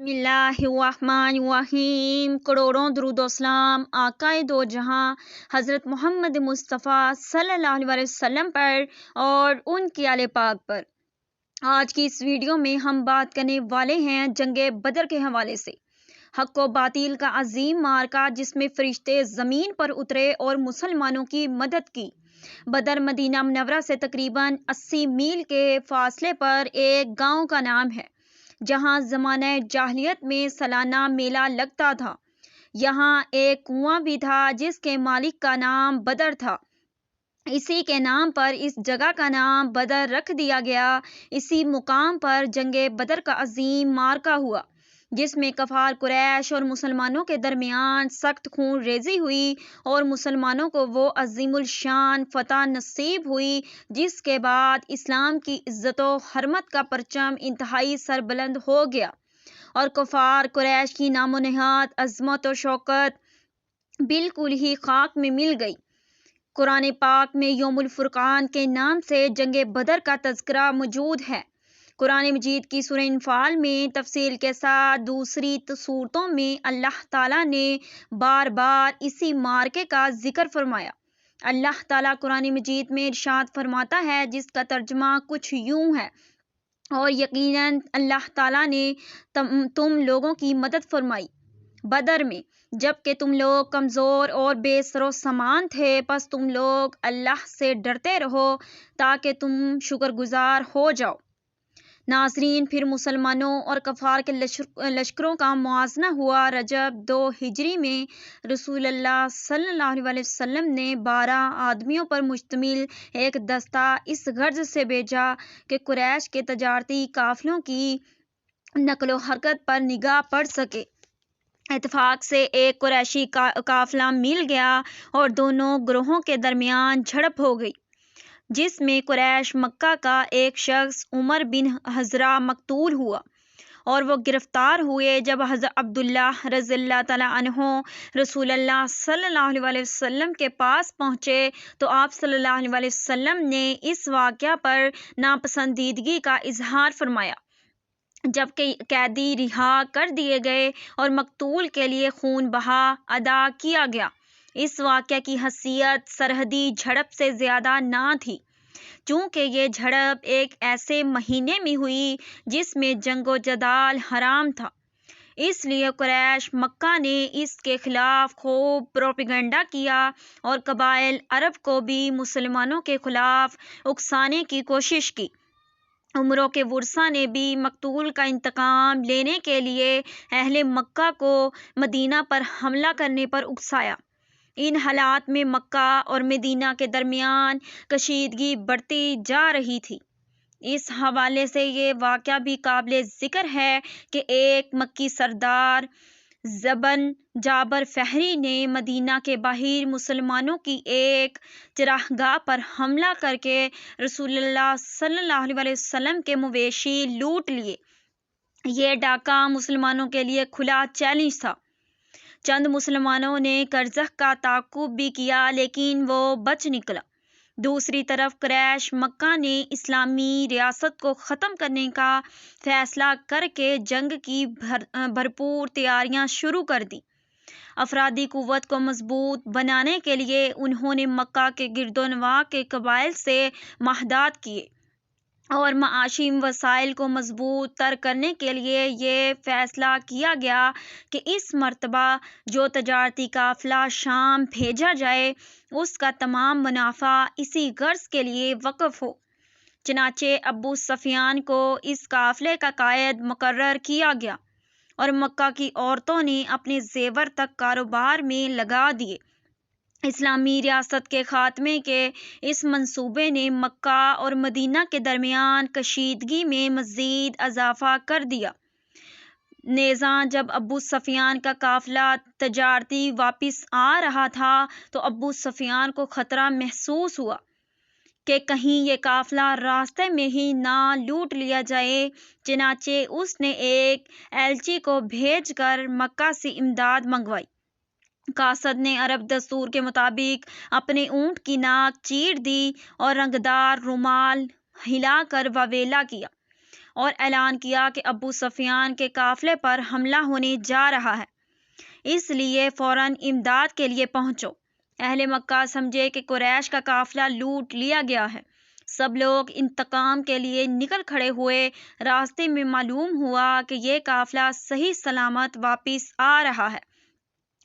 बिस्मिल्लाहिर्रहमानिर्रहीम। करोड़ों दरूद व सलाम आकाए दो जहां हज़रत मोहम्मद मुस्तफ़ा सल्लल्लाहु अलैहि वसल्लम पर और उनके आले पाक पर। आज की इस वीडियो में हम बात करने वाले हैं जंगे बदर के हवाले से। हक व बातिल का अजीम मार्का जिसमें फरिश्ते ज़मीन पर उतरे और मुसलमानों की मदद की। बदर मदीना मुनव्वरा से तकरीबन 80 मील के फासले पर एक गांव का नाम है जहां ज़माने जाहिलियत में सालाना मेला लगता था। यहाँ एक कुआं भी था जिसके मालिक का नाम बदर था। इसी के नाम पर इस जगह का नाम बदर रख दिया गया। इसी मुकाम पर जंगे बदर का अजीम मार्का हुआ जिसमें कफार कुरैश और मुसलमानों के दरमियान सख्त खून रेजी हुई और मुसलमानों को वो अजीमुल शान फतह नसीब हुई जिसके बाद इस्लाम की इज्जत व हरमत का परचम इंतहाई सरबुलंद हो गया और कफार कुरैश की नामो नहाद अजमत और शौकत बिल्कुल ही खाक में मिल गई। कुरान पाक में यौमुल फुरकान के नाम से जंगे बदर का तज़किरा मौजूद है। कुरान मजीद की सूरह इन्फाल में तफसील के साथ दूसरी सूरतों में अल्लाह ताला ने बार बार इसी मार्के का जिक्र फरमाया। अल्लाह ताला कुरान मजीद में इरशाद फरमाता है जिसका तर्जुमा कुछ यूं है, और यकीनन अल्लाह ताला ने तुम लोगों की मदद फरमाई बदर में जबकि तुम लोग कमज़ोर और बेसरो सामान थे। बस तुम लोग अल्लाह से डरते रहो ताकि तुम शुक्रगुजार हो जाओ। नाज़रीन, फिर मुसलमानों और कफ़ार के लश्करों का मुआजना हुआ। रजब 2 हिजरी में रसूलुल्लाह सल्लल्लाहु अलैहि वसल्लम ने 12 आदमियों पर मुश्तमिल एक दस्ता इस गर्ज से भेजा कि कुरैश के तजारती काफिलों की नकलो हरकत पर निगाह पड़ सके। इत्तेफाक से एक कुरैशी काफिला मिल गया और दोनों ग्रोहों के दरमियान झड़प हो गई जिसमें कुरैश मक्का का एक शख्स उमर बिन हज़रा मकतूल हुआ और वो गिरफ्तार हुए। जब हज़रत अब्दुल्ला रज़ियल्लाहु तआला अन्हु रसूलुल्लाह सल्लल्लाहु अलैहि वसल्लम के पास पहुँचे तो आप सल्लल्लाहु अलैहि वसल्लम ने इस वाक़या पर नापसंदीदगी का इजहार फरमाया। जबकि कैदी रिहा कर दिए गए और मकतूल के लिए खून बहा अदा किया गया। इस वाक़या की हैसियत सरहदी झड़प से ज़्यादा ना थी चूँकि ये झड़प एक ऐसे महीने में हुई जिसमें जंगो जदाल हराम था। इसलिए कुरैश मक्का ने इसके खिलाफ खूब प्रोपेगेंडा किया और कबाइल अरब को भी मुसलमानों के खिलाफ उकसाने की कोशिश की। उमरों के वुरसा ने भी मकतूल का इंतकाम लेने के लिए अहले मक्का को मदीना पर हमला करने पर उकसाया। इन हालात में मक्का और मदीना के दरमियान कशीदगी बढ़ती जा रही थी। इस हवाले से ये वाक़या भी काबिल ज़िक्र है कि एक मक्की सरदार ज़बन जाबर फहरी ने मदीना के बाहर मुसलमानों की एक चरागाह पर हमला करके रसूलुल्लाह सल्लल्लाहु अलैहि वसल्लम के मवेशी लूट लिए। ये डाका मुसलमानों के लिए खुला चैलेंज था। चंद मुसलमानों ने करज़ह का ताक़ुब भी किया लेकिन वो बच निकला। दूसरी तरफ कुरैश मक्का ने इस्लामी रियासत को ख़त्म करने का फ़ैसला करके जंग की भरपूर तैयारियां शुरू कर दी। अफरादी कुव्वत को मजबूत बनाने के लिए उन्होंने मक्का के गिरदोनवा के कबाइल से महदात किए और माशी वसाइल को मजबूत तर करने के लिए ये फ़ैसला किया गया कि इस मर्तबा जो तजारती काफ़िला शाम भेजा जाए उसका तमाम मुनाफा इसी गर्ज के लिए वक़्फ़ हो। चनाचे अबू सफियान को इस काफ़िले का कायद मुकर्रर किया गया और मक्का की औरतों ने अपने जेवर तक कारोबार में लगा दिए। इस्लामी रियासत के ख़ात्मे के इस मंसूबे ने मक्का और मदीना के दरमियान कशीदगी में मज़ीद इजाफ़ा कर दिया। नेज़ा जब अबू सफियान का काफ़िला तजारती वापस आ रहा था तो अबू सफियान को ख़तरा महसूस हुआ कि कहीं ये काफ़िला रास्ते में ही ना लूट लिया जाए। चनाचे उसने एक एलची को भेजकर मक्का से इमदाद मंगवाई। कासद ने अरब दस्तूर के मुताबिक अपने ऊँट की नाक चीर दी और रंगदार रुमाल हिलाकर वावेला किया اور اعلان کیا کہ ابو سفیان کے قافلے پر حملہ ہونے جا رہا ہے، اس لیے فوراً امداد کے لیے پہنچو۔ اہل مکہ سمجھے کہ قریش کا قافلہ لوٹ لیا گیا ہے۔ سب لوگ انتقام کے لیے نکل کھڑے ہوئے۔ راستے میں معلوم ہوا کہ یہ قافلہ صحیح سلامت واپس آ رہا ہے،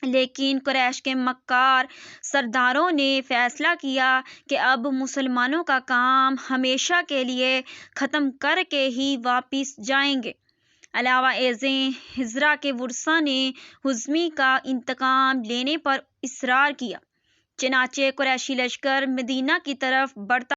لیکن قریش کے مکار سرداروں نے فیصلہ کیا کہ اب مسلمانوں کا کام ہمیشہ کے لیے ختم کر کے ہی واپس جائیں گے۔ علاوہ ازیں ہجرہ کے ورثاء نے حزمی کا انتقام لینے پر اصرار کیا، چنانچہ قریشی لشکر مدینہ کی طرف بڑھتا